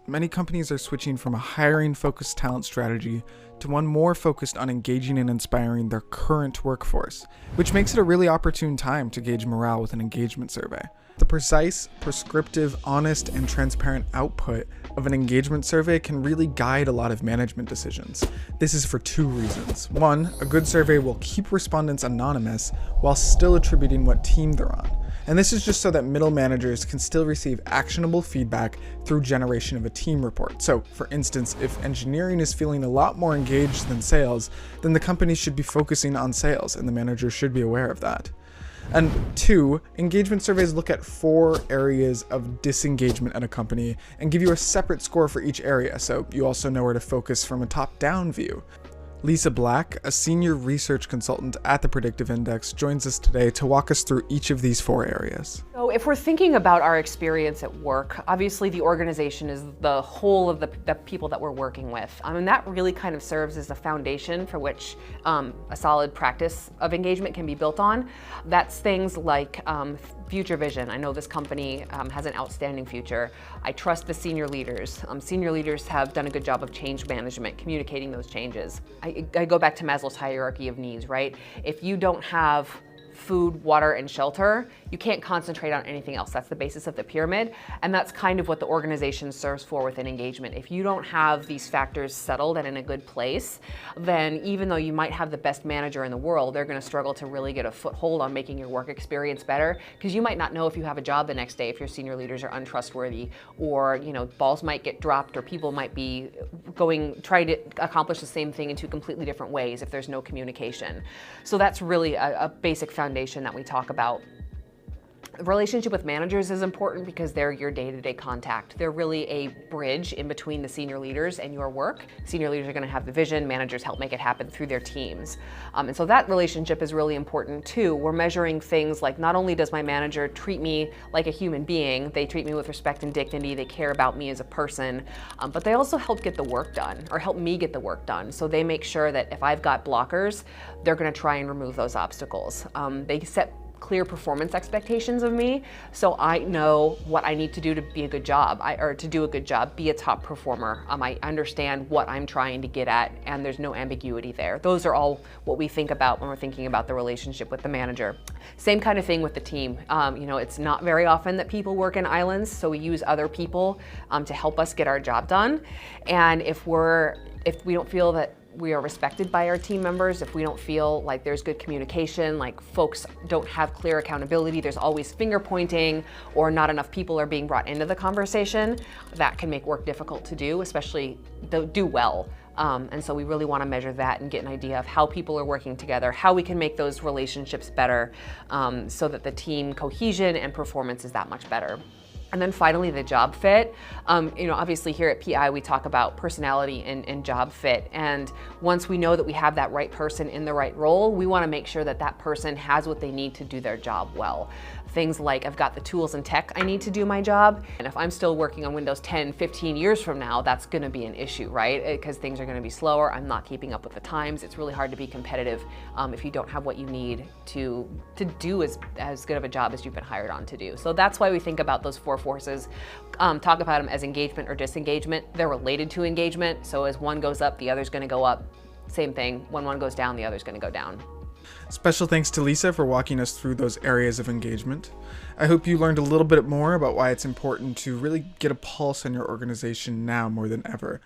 many companies are switching from a hiring-focused talent strategy to one more focused on engaging and inspiring their current workforce, which makes it a really opportune time to gauge morale with an engagement survey. The precise, prescriptive, honest, and transparent output of an engagement survey can really guide a lot of management decisions. This is for two reasons. One, a good survey will keep respondents anonymous while still attributing what team they're on. And this is just so that middle managers can still receive actionable feedback through generation of a team report. So, for instance, if engineering is feeling a lot more engaged than sales, then the company should be focusing on sales, and the manager should be aware of that. And two, engagement surveys look at 4 areas of disengagement at a company and give you a separate score for each area, so you also know where to focus from a top-down view. Lisa Black, a senior research consultant at the Predictive Index, joins us today to walk us through each of these 4 areas. So if we're thinking about our experience at work, obviously the organization is the whole of the people that we're working with. And that really kind of serves as a foundation for which a solid practice of engagement can be built on. That's things like future vision. I know this company has an outstanding future. I trust the senior leaders. Senior leaders have done a good job of change management, communicating those changes. I go back to Maslow's hierarchy of needs, right? If you don't have food, water, and shelter, you can't concentrate on anything else. That's the basis of the pyramid, and that's kind of what the organization serves for within engagement. If you don't have these factors settled and in a good place, then even though you might have the best manager in the world, they're going to struggle to really get a foothold on making your work experience better, because you might not know if you have a job the next day if your senior leaders are untrustworthy, or balls might get dropped, or people might be trying to accomplish the same thing in 2 completely different ways if there's no communication. So that's really a basic foundation that we talk about. The relationship with managers is important because they're your day-to-day contact. They're really a bridge in between the senior leaders and your work. Senior leaders are going to have the vision, managers help make it happen through their teams. And so that relationship is really important too. We're measuring things like, not only does my manager treat me like a human being, they treat me with respect and dignity, they care about me as a person, but they also help get the work done, or help me get the work done. So they make sure that if I've got blockers, they're going to try and remove those obstacles. They set clear performance expectations of me, so I know what I need to do to be a good job, be a top performer. I understand what I'm trying to get at, and there's no ambiguity there. Those are all what we think about when we're thinking about the relationship with the manager. Same kind of thing with the team. It's not very often that people work in islands, so we use other people to help us get our job done. And if we don't feel that we are respected by our team members, if we don't feel like there's good communication, like folks don't have clear accountability, there's always finger pointing, or not enough people are being brought into the conversation, that can make work difficult to do, especially do well. And so we really want to measure that and get an idea of how people are working together, how we can make those relationships better, so that the team cohesion and performance is that much better. And then finally, the job fit. Obviously here at PI, we talk about personality and job fit. And once we know that we have that right person in the right role, we want to make sure that that person has what they need to do their job well. Things like, I've got the tools and tech I need to do my job. And if I'm still working on Windows 10, 15 years from now, that's going to be an issue, right? Because things are going to be slower. I'm not keeping up with the times. It's really hard to be competitive if you don't have what you need to do as good of a job as you've been hired on to do. So that's why we think about those 4 forces, talk about them as engagement or disengagement. They're related to engagement. So as one goes up, the other's going to go up. Same thing. When one goes down, the other's going to go down. Special thanks to Lisa for walking us through those areas of engagement. I hope you learned a little bit more about why it's important to really get a pulse on your organization now more than ever.